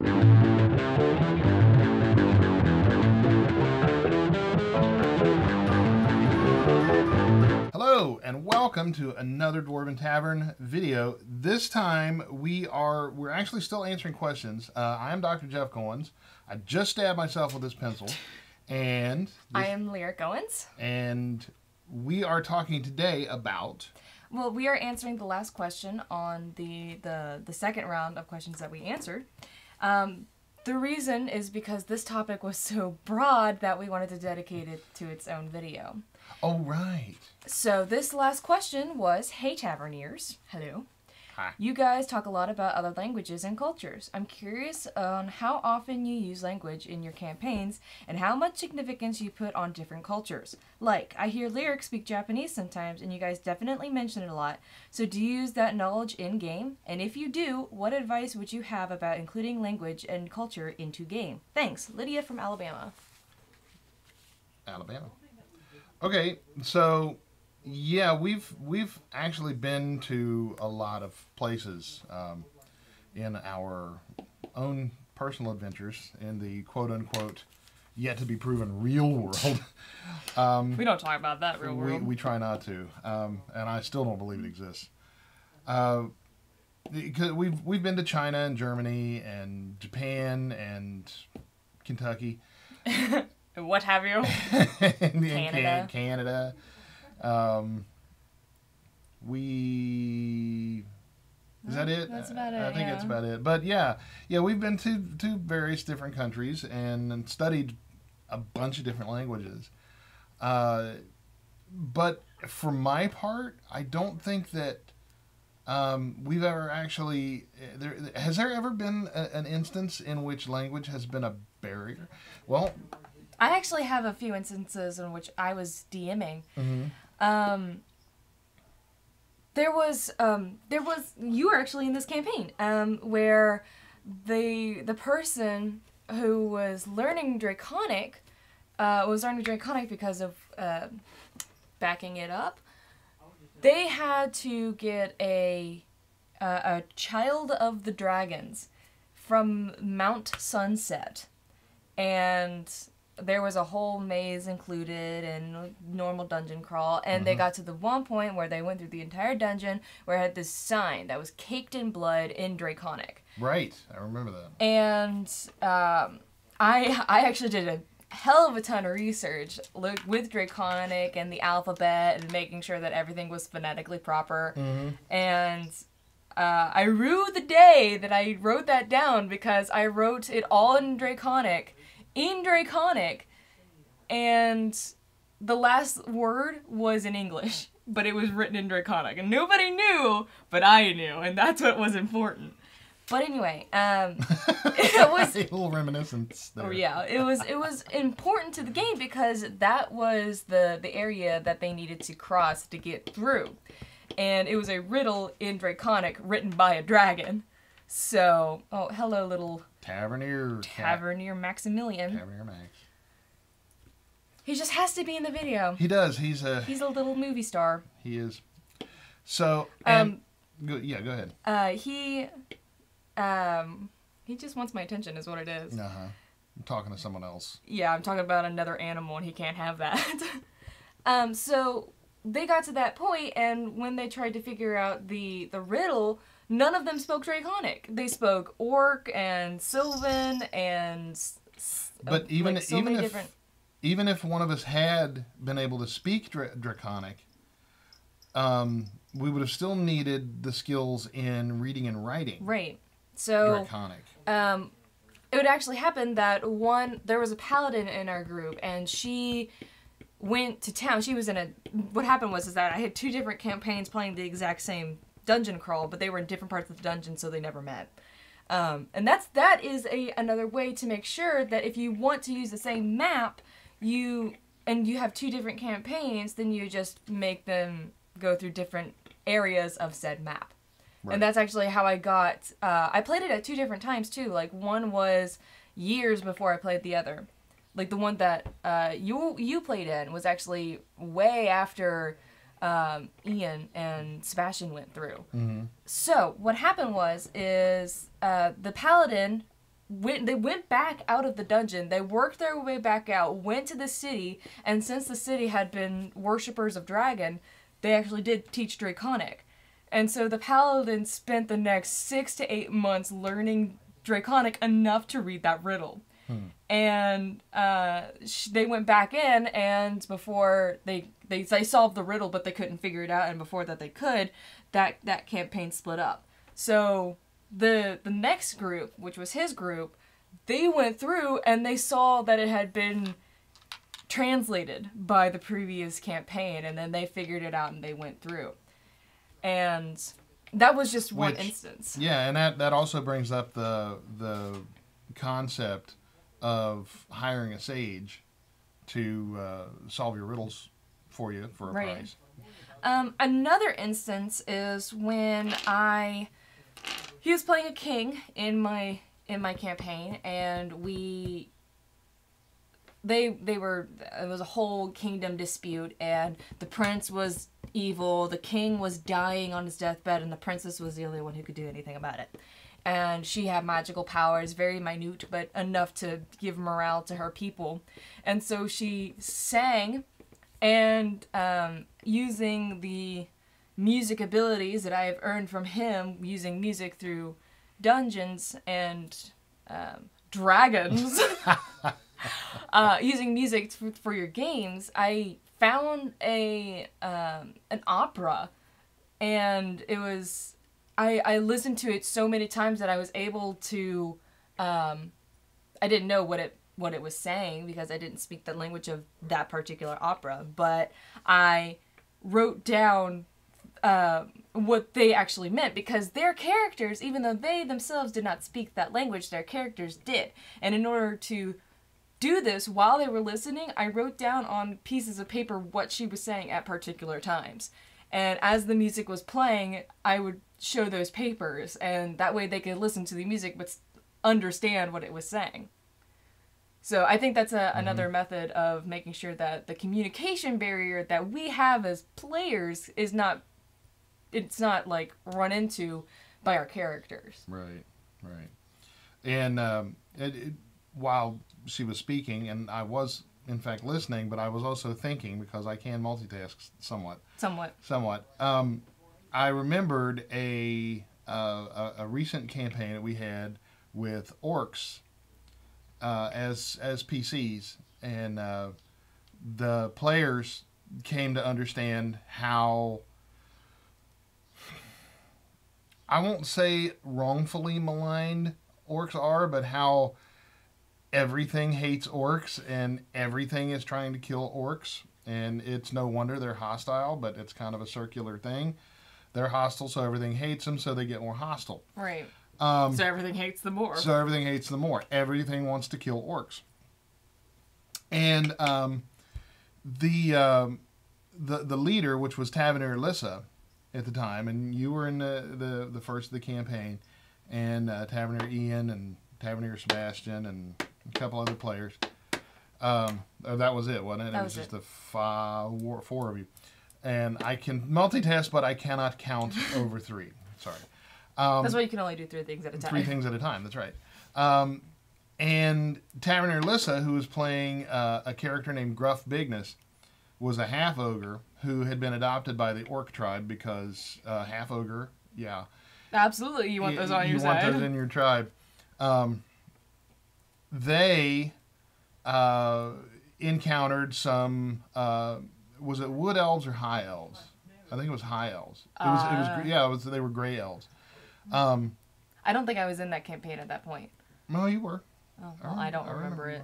Hello and welcome to another Dwarven Tavern video. This time we're actually still answering questions. I am Dr. Jeff Goins. I just stabbed myself with this pencil, and I am Lyric Owens. And we are talking today about. Well, we are answering the last question on the second round of questions that we answered. The reason is because this topic was so broad that we wanted to dedicate it to its own video. Oh, right. So this last question was, hey Taverneers, hello. Hi. You guys talk a lot about other languages and cultures. I'm curious on how often you use language in your campaigns and how much significance you put on different cultures. Like, I hear Lyric speak Japanese sometimes, and you guys definitely mention it a lot. So do you use that knowledge in-game? And if you do, what advice would you have about including language and culture into game? Thanks, Lydia from Alabama. Alabama. Okay, so yeah, we've actually been to a lot of places in our own personal adventures in the quote-unquote yet to be proven real world. We don't talk about that real world. We try not to, and I still don't believe it exists. Because we've been to China and Germany and Japan and Kentucky. What have you? Canada. Canada. Is that it? That's about it. I think that's about it. But yeah, we've been to various different countries and studied a bunch of different languages. But for my part, I don't think that we've ever actually. Has there ever been an instance in which language has been a barrier? Well, I actually have a few instances in which I was DMing. Mm-hmm. There was you were actually in this campaign where the person who was learning Draconic because of backing it up. They had to get a Child of the Dragons from Mount Sunset, and there was a whole maze included and normal dungeon crawl, and they got to the one point where they went through the entire dungeon where it had this sign that was caked in blood in Draconic. Right, I remember that. And I actually did a hell of a ton of research with Draconic and the alphabet and making sure that everything was phonetically proper. And I rue the day that I wrote that down, because I wrote it all in Draconic, and the last word was in English, but it was written in Draconic, and nobody knew, but I knew, and that's what was important. But anyway, it was a little reminiscence there. Oh yeah, it was important to the game because that was the area that they needed to cross to get through, and it was a riddle in Draconic written by a dragon. So, oh, hello, little Taverneer Maximilian. Taverneer Max. He just has to be in the video. He does. He's a little movie star. He is. So, and go ahead. He just wants my attention, is what it is. I'm talking to someone else. Yeah, I'm talking about another animal, and he can't have that. So they got to that point, and when they tried to figure out the riddle, none of them spoke Draconic. They spoke Orc and Sylvan and. But even if one of us had been able to speak Draconic, we would have still needed the skills in reading and writing. Right. So, Draconic. It would actually happen that there was a paladin in our group, and she went to town. She was what happened was that I had two different campaigns playing the exact same dungeon crawl, but they were in different parts of the dungeon, so they never met. And that is another way to make sure that if you want to use the same map, you have two different campaigns, then you just make them go through different areas of said map. Right. And that's actually how I got, I played it at two different times too. Like, one was years before I played the other. Like, the one that you played in was actually way after Ian and Sebastian went through. Mm-hmm. So what happened was the paladin they went back out of the dungeon. They worked their way back out, went to the city, and since the city had been worshippers of dragon, they actually did teach Draconic. And so the paladin spent the next 6 to 8 months learning Draconic enough to read that riddle. And they went back in, and before they solved the riddle, but they couldn't figure it out, and before that they could, that campaign split up. So the next group, which was his group, they went through and they saw that it had been translated by the previous campaign, and then they figured it out and they went through. And that was just one instance. Yeah, and that also brings up the concept of hiring a sage to solve your riddles for you for a price. Another instance is when he was playing a king in my campaign, and it was a whole kingdom dispute, and the prince was evil, the king was dying on his deathbed, and the princess was the only one who could do anything about it. And she had magical powers, very minute, but enough to give morale to her people. And so she sang, and using the music abilities that I have earned from him, using music through dungeons and dragons, using music for your games, I found an opera, and it was... I listened to it so many times that I was able to, I didn't know what it was saying because I didn't speak the language of that particular opera, but I wrote down what they actually meant, because their characters, even though they themselves did not speak that language, their characters did. And in order to do this while they were listening, I wrote down on pieces of paper what she was saying at particular times. And as the music was playing, I would show those papers, and that way they could listen to the music but understand what it was saying. So I think that's another method of making sure that the communication barrier that we have as players is not like run into by our characters. Right. And while she was speaking, and I was in fact listening, but I was also thinking, because I can multitask somewhat. I remembered a recent campaign that we had with orcs as PCs, and the players came to understand how, I won't say wrongfully maligned orcs are, but how everything hates orcs and everything is trying to kill orcs, and it's no wonder they're hostile, but it's kind of a circular thing. They're hostile, so everything hates them, so they get more hostile. Right. So everything hates them more. Everything wants to kill orcs. And the leader, which was Taverneers Lyric at the time, and you were in the first of the campaign, and Taverneer Ian and Taverneer Sebastian and a couple other players. That was it, wasn't it? It was just the four of you. And I can multitask, but I cannot count over three. Sorry. That's why you can only do 3 things at a time. 3 things at a time, that's right. And Taverneers Lyric, who was playing a character named Gruff Bigness, was a half-ogre who had been adopted by the orc tribe because half-ogre, yeah. Absolutely, you want those on your side. You want those in your tribe. They encountered some... was it wood elves or high elves? I think it was high elves. They were gray elves. I don't think I was in that campaign at that point. No, you were. Oh, well, I don't remember it.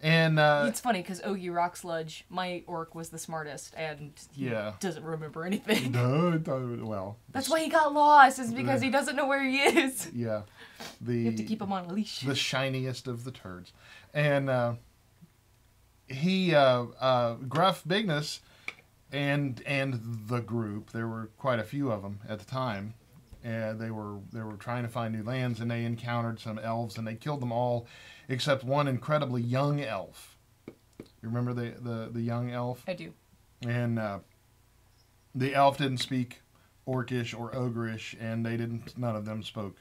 And it's funny because Ogie Rocksludge, my orc, was the smartest, and he doesn't remember anything. Well, that's why he got lost. Is because he doesn't know where he is. Yeah, you have to keep him on a leash. The shiniest of the turds, and he Gruff Bigness and the group. There were quite a few of them at the time. And they were trying to find new lands, and they encountered some elves, and they killed them all, except one incredibly young elf. You remember the young elf? I do. And the elf didn't speak Orcish or Ogreish, and none of them spoke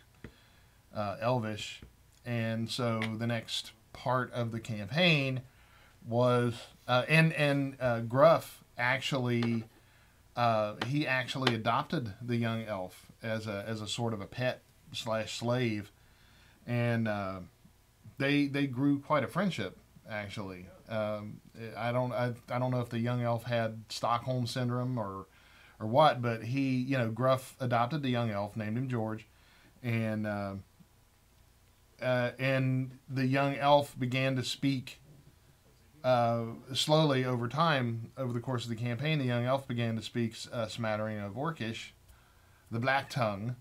Elvish. and so the next part of the campaign was Gruff actually he actually adopted the young elf as a sort of a pet / slave, and they grew quite a friendship actually. I don't know if the young elf had Stockholm syndrome or what, but he, Gruff adopted the young elf, named him George, and the young elf began to speak slowly over time. Over the course of the campaign, the young elf began to speak a smattering of Orcish, the Black Tongue,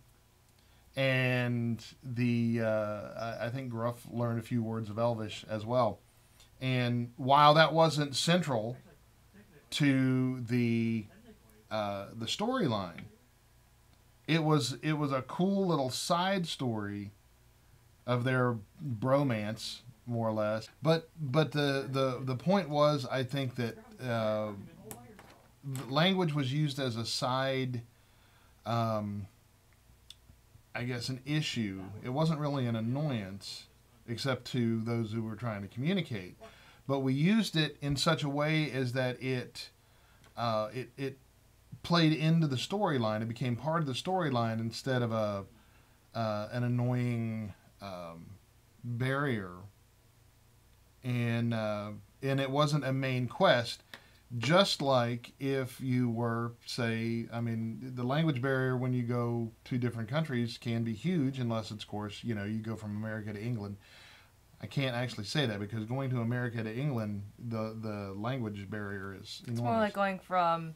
and I think Gruff learned a few words of Elvish as well. And while that wasn't central to the storyline, it was a cool little side story of their bromance, more or less. But the point was, I think that language was used as a side, I guess, an issue. It wasn't really an annoyance, except to those who were trying to communicate. But we used it in such a way as that it played into the storyline. It became part of the storyline instead of an annoying barrier. And it wasn't a main quest. Just like if you were, say, the language barrier when you go to different countries can be huge, unless, of course, you go from America to England. I can't actually say that because going to America to England, the language barrier is enormous. It's more like going from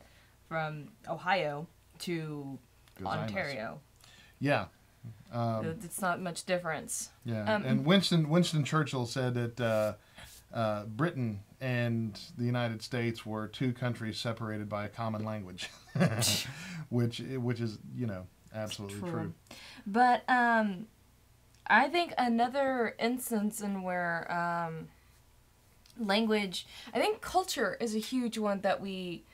Ohio to Ontario. Yeah. It's not much difference. Yeah. And Winston Churchill said that Britain and the United States were two countries separated by a common language, which is, absolutely true. But I think another instance in where language, I think culture is a huge one that we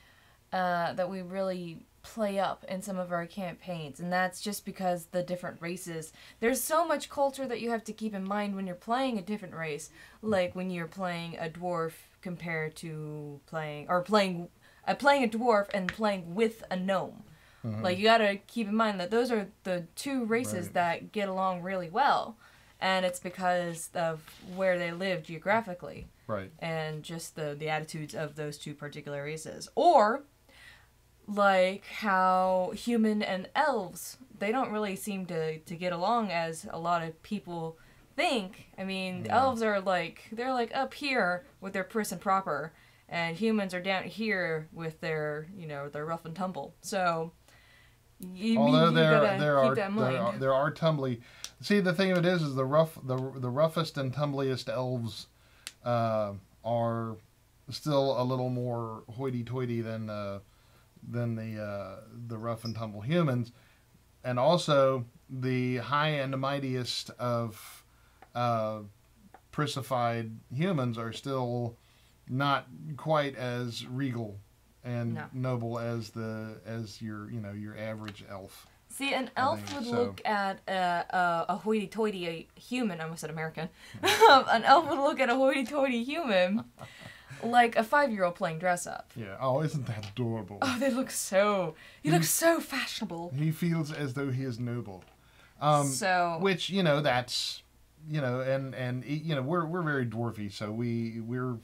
really play up in some of our campaigns, and that's just because the different races, there's so much culture that you have to keep in mind when you're playing a different race, like when you're playing a dwarf compared to playing a dwarf and playing with a gnome. Mm-hmm. Like, you gotta keep in mind that those are the two races that get along really well, and it's because of where they live geographically, right? And just the attitudes of those two particular races. Or like how human and elves, they don't really seem to get along as a lot of people think. The elves are they're up here with their pris and proper, and humans are down here with their their rough and tumble. So although there are tumbly. See, the thing of it is the roughest and tumbliest elves are still a little more hoity-toity than the rough and tumble humans, and also the high and mightiest of prisified humans are still not quite as regal and noble as your average elf. See, an elf would look at a hoity-toity human. I almost said American. An elf would look at a hoity-toity human like a 5-year-old playing dress up. Yeah. Oh, isn't that adorable? Oh, they look so. He looks so fashionable. He feels as though he is noble. Which that's and we're very dwarfy, so we're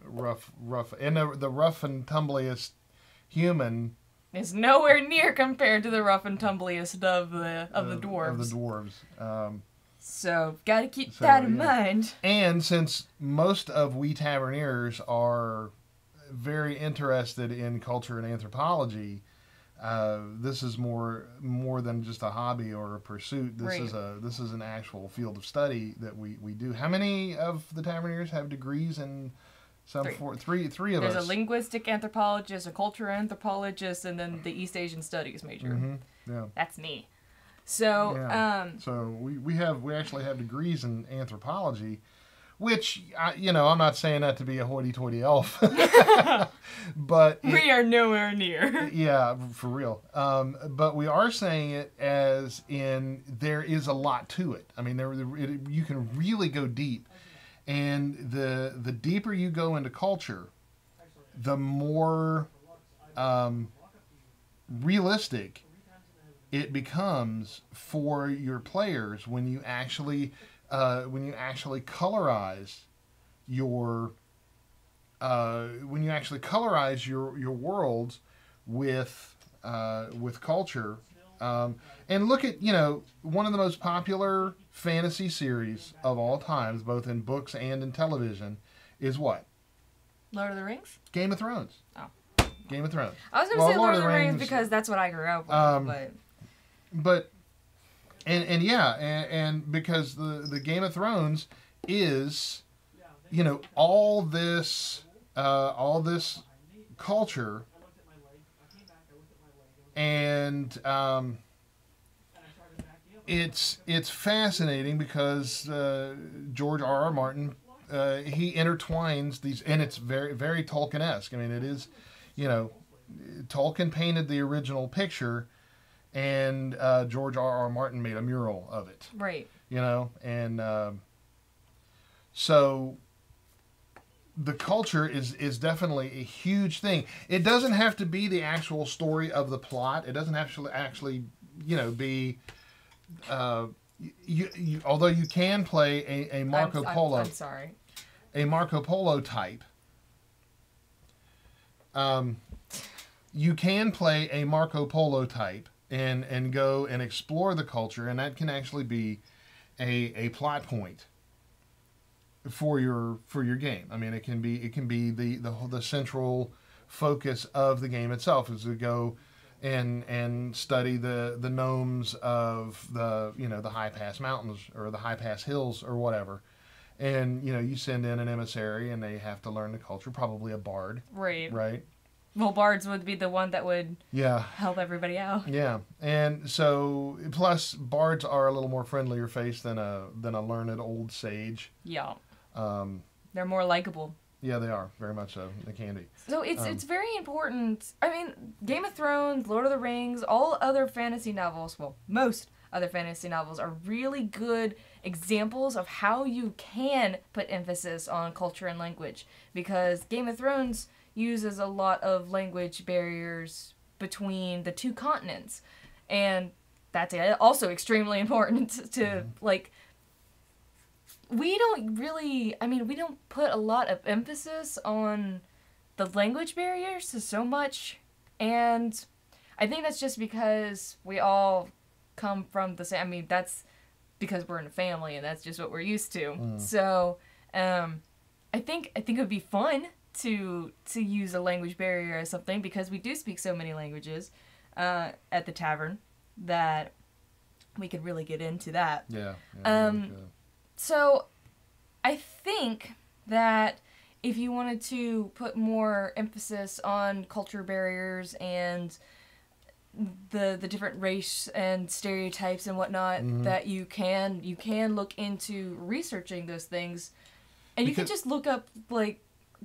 rough, and the rough and tumbliest human is nowhere near compared to the rough and tumbliest of the dwarves. Of the dwarves. So, gotta keep that in mind. And since most of we Taverneers are very interested in culture and anthropology, this is more than just a hobby or a pursuit. This is an actual field of study that we do. How many of the Taverneers have degrees in some three of us? There's a linguistic anthropologist, a cultural anthropologist, and then the East Asian Studies major. Mm-hmm. Yeah. That's me. So, so we actually have degrees in anthropology, Which, you know, I'm not saying that to be a hoity-toity elf, but we are nowhere near. Yeah, for real. But we are saying it as in there is a lot to it. I mean, you can really go deep, and the deeper you go into culture, the more realistic it becomes for your players when you actually colorize your your worlds with culture, and look at, you know, one of the most popular fantasy series of all times, both in books and in television, is what? Lord of the Rings? Game of Thrones. Oh. Game of Thrones. I was going to say Lord of the Rings because that's what I grew up with, but and because the Game of Thrones is, you know, all this culture, and it's fascinating because George R.R. Martin, he intertwines these, and it's very, very Tolkien-esque. I mean, it is, you know, Tolkien painted the original picture, and George R.R. Martin made a mural of it. Right. You know, and so the culture is definitely a huge thing. It doesn't have to be the actual story of the plot. It doesn't actually you know, be although you can play a Marco Polo. I'm sorry. A Marco Polo type. You can play a Marco Polo type and go and explore the culture, and that can actually be a plot point for your game. I mean, it can be the central focus of the game itself, is to go and study the gnomes of the, you know, the High Pass Mountains or the High Pass Hills or whatever. And, you know, you send in an emissary and they have to learn the culture, probably a bard. Right. Right? Well, bards would be the one that would help everybody out. Yeah. And so, plus, bards are a little more friendlier face than a learned old sage. Yeah. They're more likable. Yeah, they are. Very much so. They can be. So it's very important. I mean, Game of Thrones, Lord of the Rings, all other fantasy novels, well, most other fantasy novels are really good examples of how you can put emphasis on culture and language. Because Game of Thrones uses a lot of language barriers between the two continents. And that's also extremely important to, like, we don't put a lot of emphasis on the language barriers so much. And I think that's just because we all come from the same, I mean, that's because we're in a family and that's just what we're used to. So, I think it would be fun to use a language barrier or something, because we do speak so many languages at the tavern that we could really get into that. Yeah. So I think that if you wanted to put more emphasis on culture barriers and the different race and stereotypes and whatnot, that you can look into researching those things, and you can just look up, like,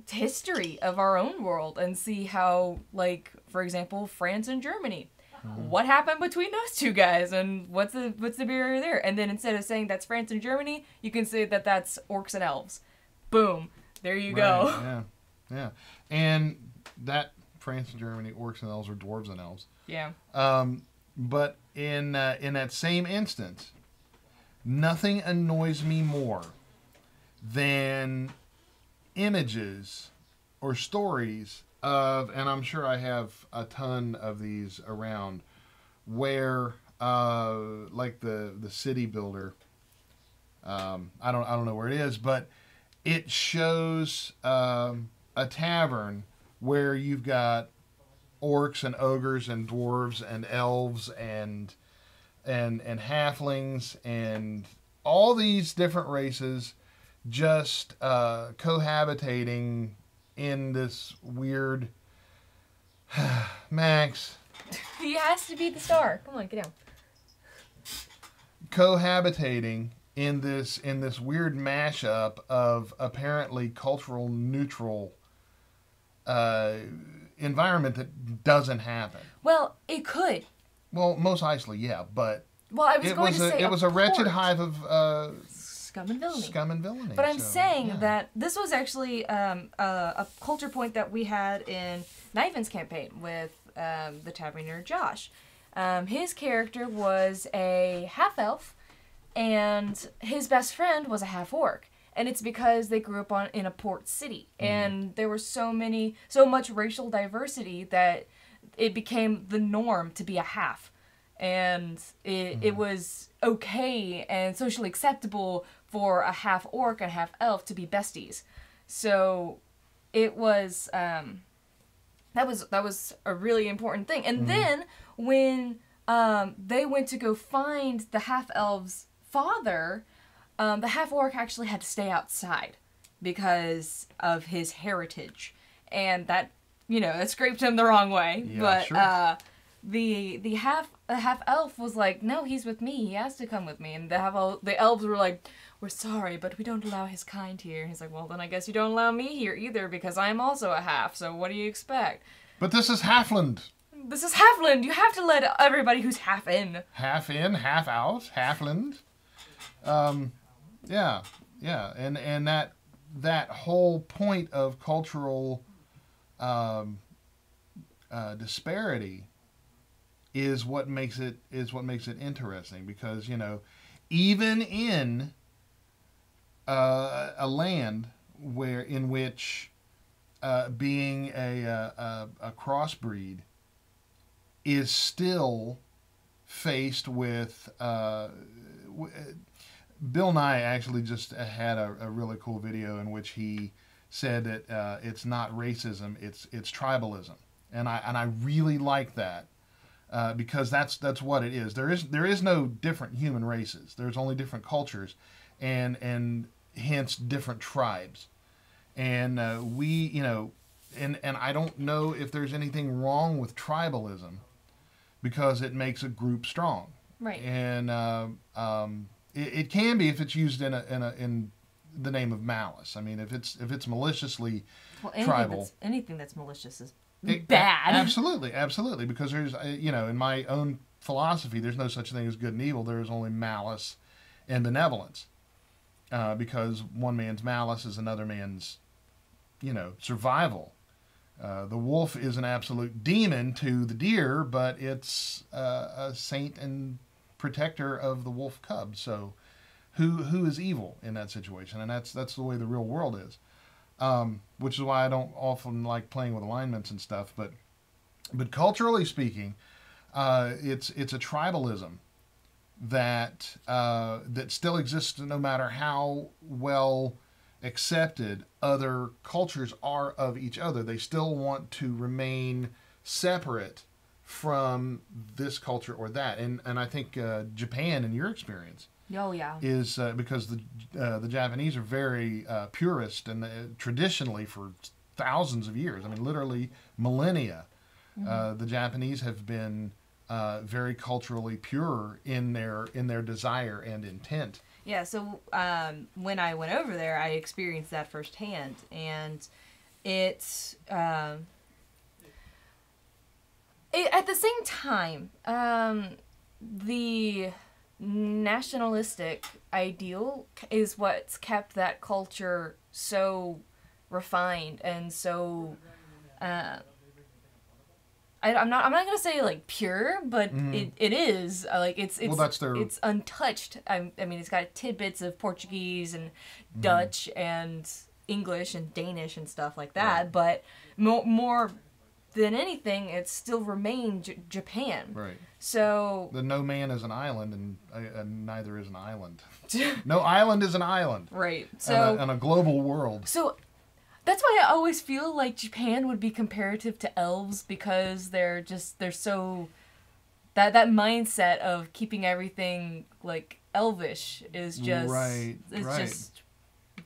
history of our own world and see how, like, for example, France and Germany, what happened between those two guys, and what's the barrier there? And then instead of saying that's France and Germany, you can say that that's orcs and elves. Boom, there you go. Yeah. And that France and Germany, orcs and elves, or dwarves and elves. Yeah. But in that same instance, nothing annoys me more than images or stories of, and I'm sure I have a ton of these around, where like the city builder, I don't know where it is, but it shows a tavern where you've got orcs and ogres and dwarves and elves and halflings and all these different races just cohabitating in this weird Max. He has to be the star. Come on, get down. Cohabitating in this weird mashup of apparently cultural neutral environment that doesn't happen. Well, it could. Well, Mos Eisley, yeah, but Well, I was going to say it was a wretched port. hive of Scum and villainy. scum and villainy. But I'm so, saying yeah. that this was actually a culture point that we had in Niven's campaign with the Taverneer Josh. His character was a half-elf, and his best friend was a half-orc. And it's because they grew up in a port city, and there was so much racial diversity that it became the norm to be a half. And it was okay and socially acceptable for a half orc and half elf to be besties. So it was that was a really important thing. And then when they went to go find the half elf's father, the half orc actually had to stay outside because of his heritage, and that that scraped him the wrong way. Yeah, but sure. the half elf was like, no, he's with me. He has to come with me. And the elves were like, we're sorry, but we don't allow his kind here. And he's like, well, then I guess you don't allow me here either because I'm also a half. So what do you expect? But this is Halfland. This is Halfland. You have to let everybody who's half in. Half in, half out, Halfland. Yeah, and that whole point of cultural disparity is what makes it interesting, because even in a land in which being a crossbreed is still faced with Bill Nye actually just had a really cool video in which he said that it's not racism, it's tribalism, and I really like that because that's what it is. There is no different human races. There's only different cultures, and hence different tribes, and and I don't know if there's anything wrong with tribalism because it makes a group strong, Right. and it can be if it's used in the name of malice. I mean, if it's maliciously tribal, anything that's malicious is it, bad. absolutely, because there's in my own philosophy, there's no such thing as good and evil. There is only malice and benevolence, because one man's malice is another man's survival. The wolf is an absolute demon to the deer, but it's a saint and protector of the wolf cub. So who is evil in that situation? And that's the way the real world is, which is why I don't often like playing with alignments and stuff. But culturally speaking, it's a tribalism that still exists, no matter how well accepted other cultures are of each other. They still want to remain separate from this culture or that, and I think Japan, in your experience, Oh yeah. is because the Japanese are very purist, and traditionally for thousands of years, I mean literally millennia, the Japanese have been very culturally pure in their desire and intent. Yeah, so when I went over there, I experienced that firsthand, and it's at the same time, the nationalistic ideal is what's kept that culture so refined and so. I'm not gonna say like pure, but it is like it's it's untouched. I mean, it's got tidbits of Portuguese and Dutch and English and Danish and stuff like that, Right. but more than anything, it's still remained Japan. Right. So The no man is an island, and neither is an island. No island is an island. right. So on a global world. So that's why I always feel like Japan would be comparative to elves, because they're so that mindset of keeping everything like elvish is just just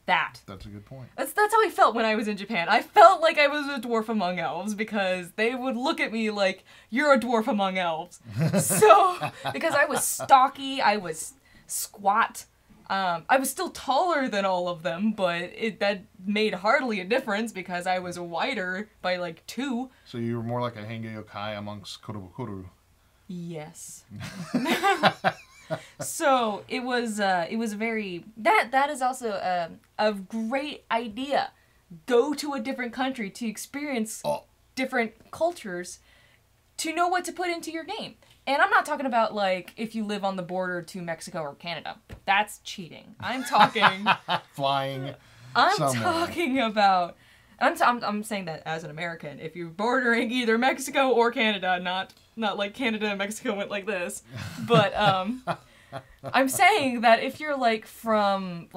that. That's a good point. That's how I felt when I was in Japan. I felt like I was a dwarf among elves, because they would look at me like, you're a dwarf among elves. So because I was stocky, I was squat, I was still taller than all of them, but that made hardly a difference because I was wider by like 2. So you were more like a Henge Yokai amongst Kurubukuru. Yes. So it was very that is also a great idea. Go to a different country to experience different cultures, to know what to put into your game. And I'm not talking about like if you live on the border to Mexico or Canada. That's cheating. I'm talking flying. I'm somewhere. talking about. I'm saying that as an American. If you're bordering either Mexico or Canada, not like Canada and Mexico went like this, but I'm saying that if you're like from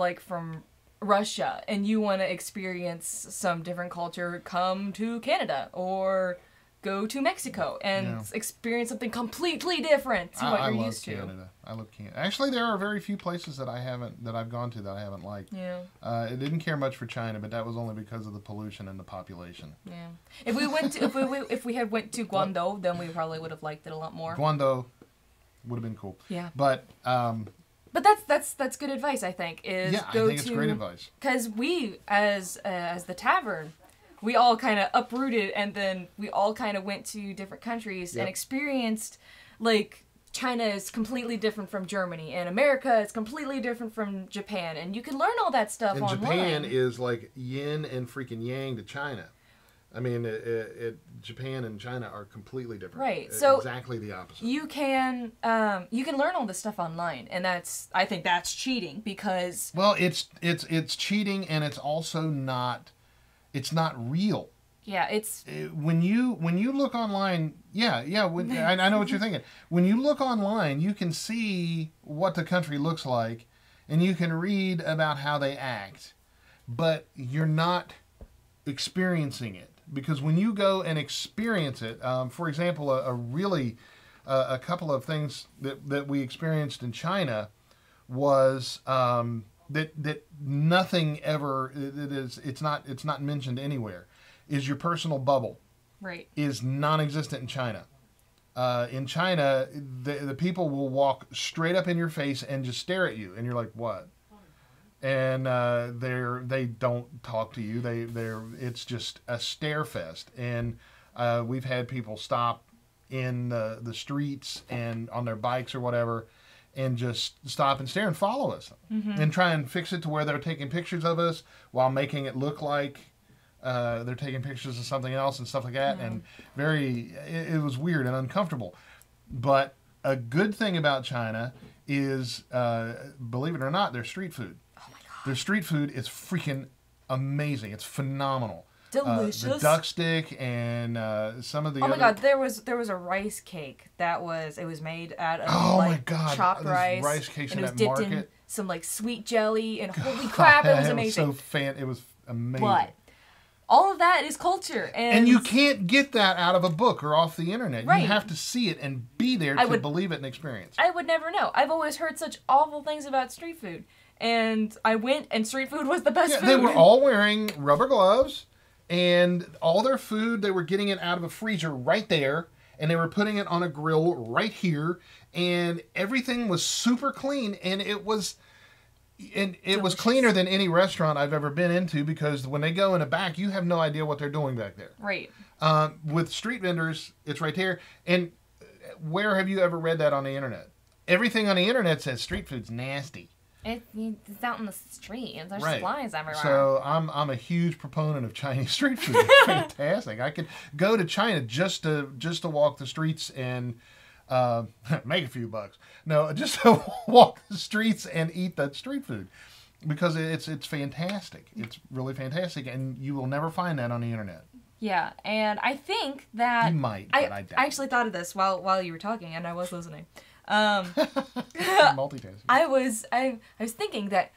Russia and you want to experience some different culture, come to Canada or go to Mexico and experience something completely different to what you're used to. Canada. I love Canada. Actually, there are very few places that I've gone to that I haven't liked. Yeah. It didn't care much for China, but that was only because of the pollution and the population. Yeah. If we had went to Guangdong, then we probably would have liked it a lot more. Guangdong would have been cool. Yeah. But that's good advice, I think. I think it's great advice. Because we, as the tavern, we all kind of uprooted, and then we all kind of went to different countries and experienced, like, China is completely different from Germany, and America is completely different from Japan, and you can learn all that stuff online. And Japan is like yin and freaking yang to China. I mean, Japan and China are completely different. Right. So exactly the opposite. You can learn all this stuff online, and I think that's cheating because. Well, it's cheating, and it's also not. It's not real. Yeah, it's when you look online. I know what you're thinking. When you look online, you can see what the country looks like, and you can read about how they act, but you're not experiencing it. Because when you go and experience it, for example, a couple of things that we experienced in China was that nothing ever it's not mentioned anywhere. Is your personal bubble, right? Is non-existent in China. In China, the people will walk straight up in your face and just stare at you, and you're like, what? And they don't talk to you. It's just a stare fest. And we've had people stop in the streets and on their bikes or whatever, and just stop and stare and follow us, and try and fix it to where they're taking pictures of us while making it look like they're taking pictures of something else and stuff like that. And it was weird and uncomfortable. But a good thing about China is, believe it or not, their street food. Their street food is freaking amazing. It's phenomenal. Delicious. The duck stick and some of the Oh my god, there was a rice cake it was made out of chopped rice. Rice cakes and in it was that dipped market. in some like sweet jelly, and holy crap, it was amazing. It was amazing. But all of that is culture, and you can't get that out of a book or off the internet. Right. You have to see it and be there to believe it and experience. I would never know. I've always heard such awful things about street food. And I went, and street food was the best food. They were all wearing rubber gloves, and all their food, they were getting it out of a freezer right there, and they were putting it on a grill right here, and everything was super clean, and it was cleaner than any restaurant I've ever been into, because when they go in the back, you have no idea what they're doing back there. Right. With street vendors, it's right there. And where have you ever read that on the internet? Everything on the internet says street food's nasty. It's out in the street, and there's flies everywhere. So I'm a huge proponent of Chinese street food. It's fantastic. I could go to China just to walk the streets and make a few bucks. No, just to walk the streets and eat that street food, because it's fantastic. It's really fantastic, and you will never find that on the internet. Yeah, and I think that you might. But I doubt. I actually thought of this while you were talking, and I was listening. Multitasking. I was thinking that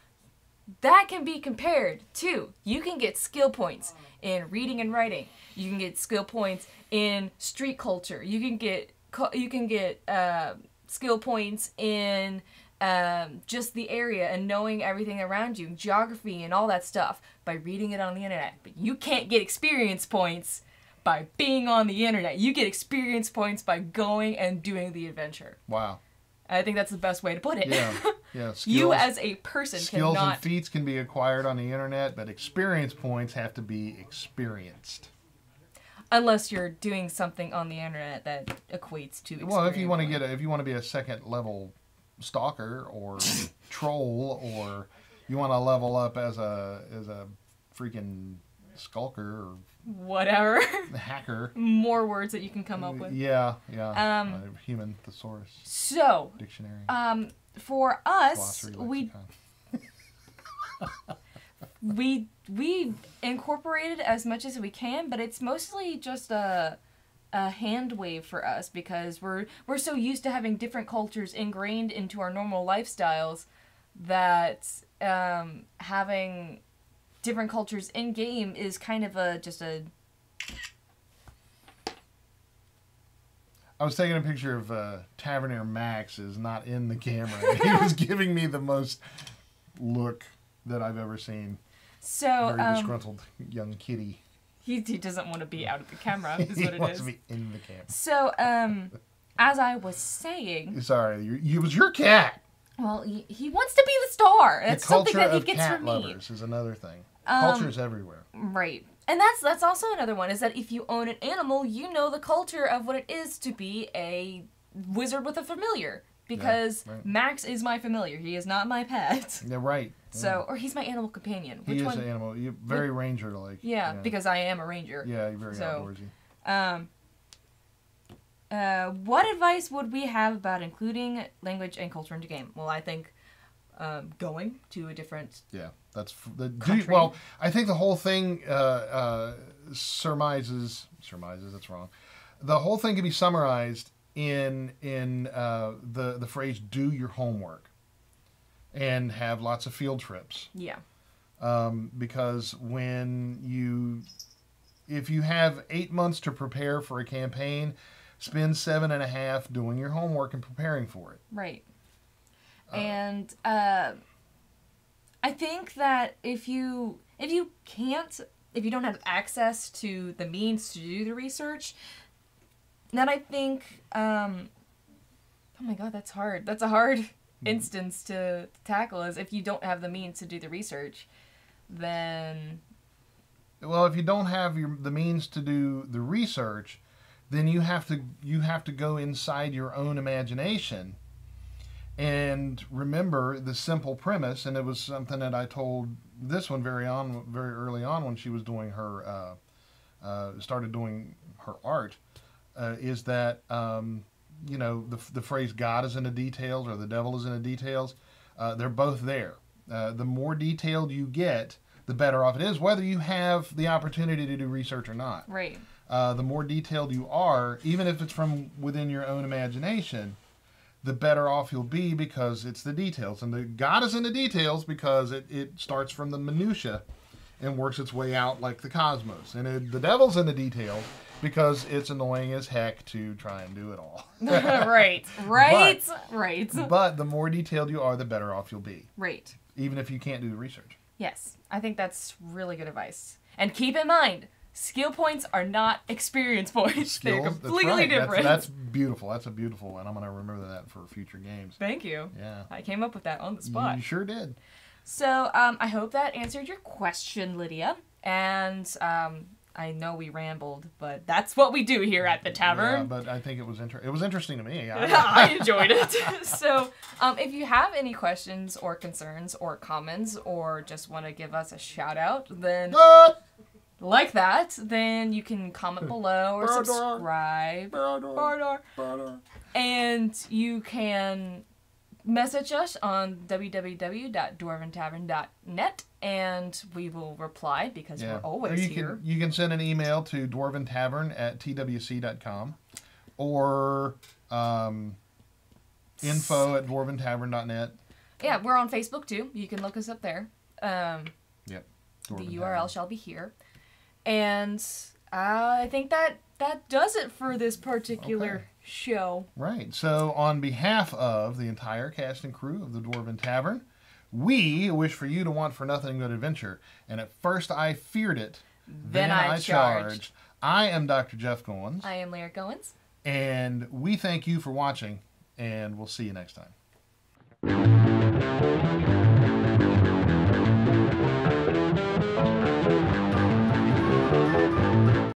can be compared to, you can get skill points in reading and writing. You can get skill points in street culture. You can get skill points in just the area and knowing everything around you, geography and all that stuff by reading it on the internet. But you can't get experience points by being on the internet. You get experience points by going and doing the adventure. Wow. I think that's the best way to put it. Yeah. Yeah, skills, you as a person skills cannot... and feats can be acquired on the internet, but experience points have to be experienced. Unless you're doing something on the internet that equates to experience. Well, if you want to be a second level stalker or troll, or you want to level up as a freaking skulker or whatever hacker. More words that you can come up with. Yeah. Human thesaurus. So, dictionary. For us, glossary, we incorporated as much as we can, but it's mostly just a hand wave for us because we're so used to having different cultures ingrained into our normal lifestyles that having different cultures in game is kind of just a. I was taking a picture of Taverneer Max is not in the camera. He was giving me the most look that I've ever seen. So very disgruntled young kitty. He doesn't want to be out of the camera. Is what it is. He wants to be in the camera. So as I was saying. Sorry, it was your cat. Well, he wants to be the star. That's something that he gets from me. Culture of cat lovers is another thing. Culture is everywhere. Right. And that's also another one, is that if you own an animal, you know the culture of what it is to be a wizard with a familiar. Because right. Max is my familiar. He is not my pet. Yeah, right. So, or he's my animal companion. He is an animal. Very ranger-like. Yeah, because I am a ranger. Yeah, you're very outdoorsy. What advice would we have about including language and culture into game? Well, I think going to a different that's country. Well, I think the whole thing surmises. That's wrong. The whole thing can be summarized in the phrase "do your homework," and have lots of field trips. Yeah. Because if you have 8 months to prepare for a campaign, spend 7.5 doing your homework and preparing for it. Right. And I think that if you don't have access to the means to do the research, then I think oh my god, that's hard. That's a hard instance to tackle, is if you don't have the means to do the research, then well, if you don't have the means to do the research, then you have to go inside your own imagination and remember the simple premise. And it was something that I told this one very early on when she was doing her started doing her art, is that the phrase "God is in the details" or "the devil is in the details." They're both there. The more detailed you get, the better off it is, whether you have the opportunity to do research or not. Right. The more detailed you are, even if it's from within your own imagination, the better off you'll be, because it's the details. And the God is in the details because it starts from the minutia and works its way out like the cosmos. And the devil's in the details because it's annoying as heck to try and do it all. Right. But the more detailed you are, the better off you'll be. Right. Even if you can't do the research. Yes. I think that's really good advice. And keep in mind, skill points are not experience points. Skills, they're completely different. That's beautiful. That's a beautiful one. I'm going to remember that for future games. Thank you. Yeah. I came up with that on the spot. You sure did. So, I hope that answered your question, Lydia. And I know we rambled, but that's what we do here at the tavern. Yeah, but I think it was interesting to me. I enjoyed it. So, if you have any questions or concerns or comments, or just want to give us a shout out, then like that, then you can comment below or subscribe. And you can message us on www.dwarventavern.net, and we will reply because we're always here. You can send an email to dwarventavern@twc.com or info@dwarventavern.net. Yeah, we're on Facebook too. You can look us up there. Yep. The URL shall be here. And I think that does it for this particular show. Right. So on behalf of the entire cast and crew of the Dwarven Tavern, we wish for you to want for nothing but adventure. And at first I feared it, then I charged. I am Dr. Jeff Goins. I am Lyric Goins. And we thank you for watching, and we'll see you next time. Bye.